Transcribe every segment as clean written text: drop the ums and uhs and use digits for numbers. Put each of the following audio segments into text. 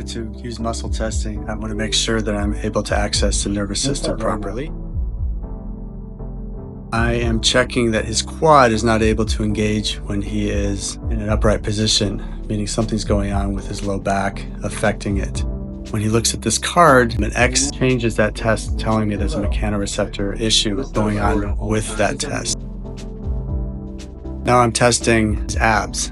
order to use muscle testing, I want to make sure that I'm able to access the nervous system properly. I am checking that his quad is not able to engage when he is in an upright position, meaning something's going on with his low back affecting it. When he looks at this card, an X changes that test, telling me there's a mechanoreceptor issue going on with that test. Now I'm testing his abs,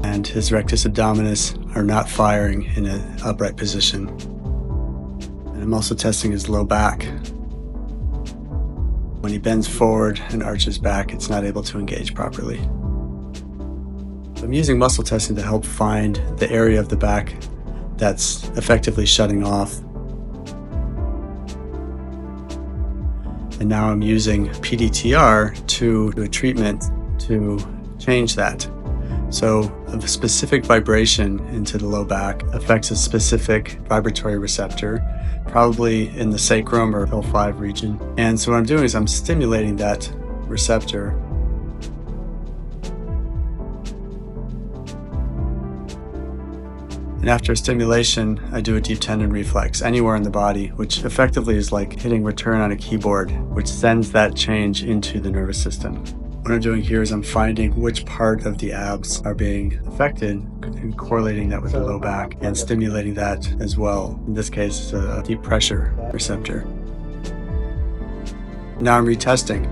and his rectus abdominis are not firing in an upright position. And I'm also testing his low back. When he bends forward and arches back, it's not able to engage properly. I'm using muscle testing to help find the area of the back that's effectively shutting off. And now I'm using PDTR to do a treatment to change that. So a specific vibration into the low back affects a specific vibratory receptor, probably in the sacrum or L5 region. And so what I'm doing is I'm stimulating that receptor. And after stimulation, I do a deep tendon reflex anywhere in the body, which effectively is like hitting return on a keyboard, which sends that change into the nervous system. What I'm doing here is I'm finding which part of the abs are being affected and correlating that with the low back and stimulating that as well. In this case, it's a deep pressure receptor. Now I'm retesting.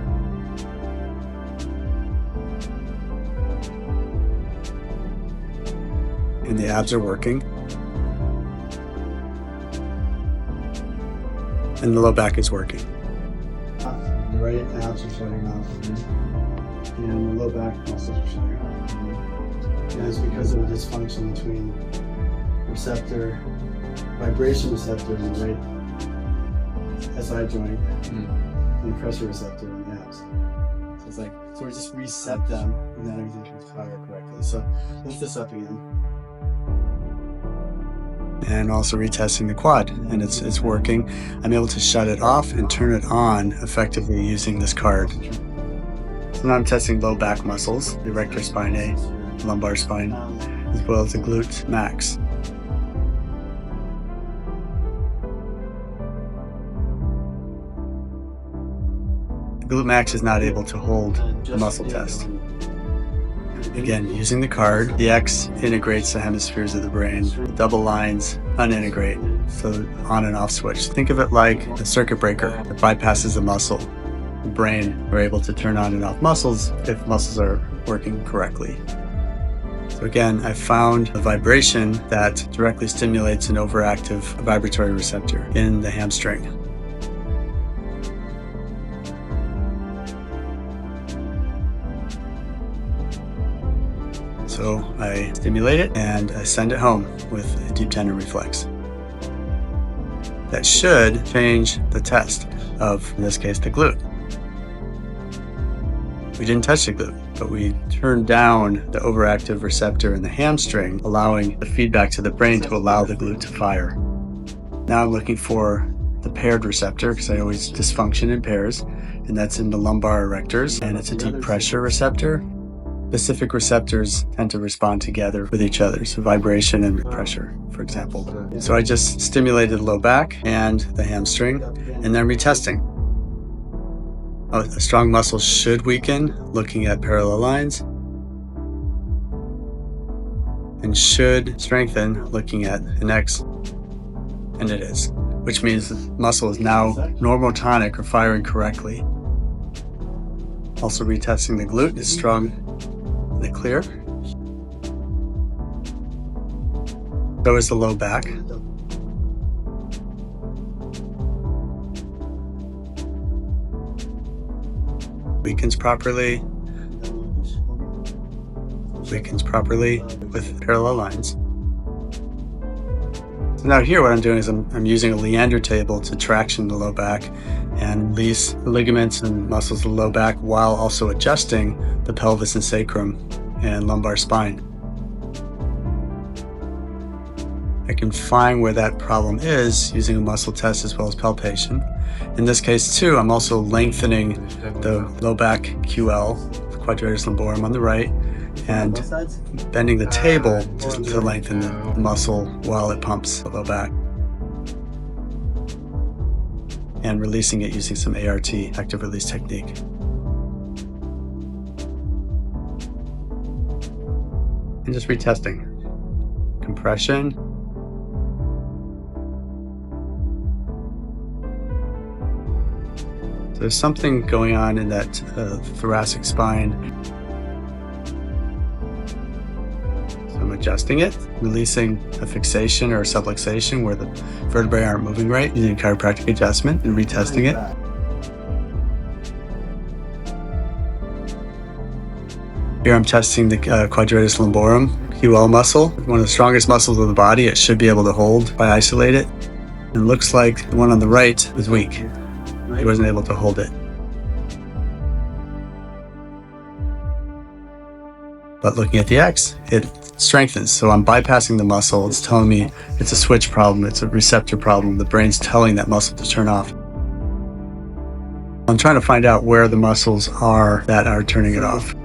And the abs are working. And the low back is working. The right abs are shutting off. And the low back muscles are shutting off. And it's because of a dysfunction between vibration receptor in the right SI joint and pressure receptor in the abs. So we just reset them and then everything can fire correctly. So lift this up again. And also retesting the quad, and it's working. I'm able to shut it off and turn it on effectively using this card. So now I'm testing low back muscles, the erector spinae, lumbar spine, as well as the glute max. The glute max is not able to hold the muscle test. Again, using the card, the X integrates the hemispheres of the brain. The double lines unintegrate, so on and off switch. Think of it like a circuit breaker that bypasses the muscle. The brain, we're able to turn on and off muscles if muscles are working correctly. So again, I found a vibration that directly stimulates an overactive vibratory receptor in the hamstring. So I stimulate it and I send it home with a deep tendon reflex. That should change the test of, in this case, the glute. We didn't touch the glute, but we turned down the overactive receptor in the hamstring, allowing the feedback to the brain to allow the glute to fire. Now I'm looking for the paired receptor, because I always dysfunction in pairs, and that's in the lumbar erectors, and it's a deep pressure receptor. Specific receptors tend to respond together with each other, so vibration and pressure, for example. So I just stimulated the low back and the hamstring, and then retesting. A strong muscle should weaken, looking at parallel lines, and should strengthen, looking at an X, and it is, which means the muscle is now normotonic or firing correctly. Also retesting the glute is strong and clear. So is the low back. Weakens properly with parallel lines. So now here what I'm doing is I'm using a Leander table to traction the low back and release the ligaments and muscles of the low back while also adjusting the pelvis and sacrum and lumbar spine. I can find where that problem is using a muscle test as well as palpation. In this case too, I'm also lengthening the low back QL, quadratus lumborum on the right, and bending the table to lengthen the muscle while it pumps the low back. And releasing it using some ART, active release technique. And just retesting. Compression. So there's something going on in that thoracic spine. So I'm adjusting it, releasing a fixation or a subluxation where the vertebrae aren't moving right, using a chiropractic adjustment and retesting it. Here I'm testing the quadratus lumborum QL muscle, one of the strongest muscles of the body. It should be able to hold if I isolate it. And it looks like the one on the right was weak. He wasn't able to hold it. But looking at the X, it strengthens. So I'm bypassing the muscle. It's telling me it's a switch problem. It's a receptor problem. The brain's telling that muscle to turn off. I'm trying to find out where the muscles are that are turning it off.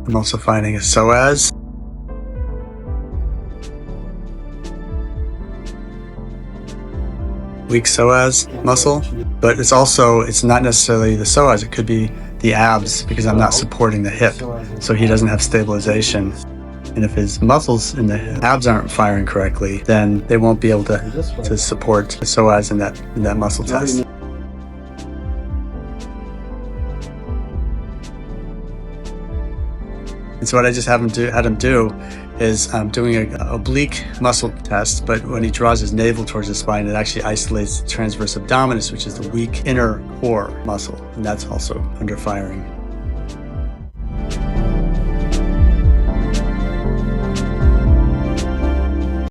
I'm also finding a psoas. Weak psoas muscle, but it's not necessarily the psoas. It could be the abs because I'm not supporting the hip. So he doesn't have stabilization. And if his muscles in the abs aren't firing correctly, then they won't be able to support the psoas in that muscle test. And so what I just had him do is doing an oblique muscle test, but when he draws his navel towards the spine, it actually isolates the transverse abdominis, which is the weak inner core muscle, and that's also under firing.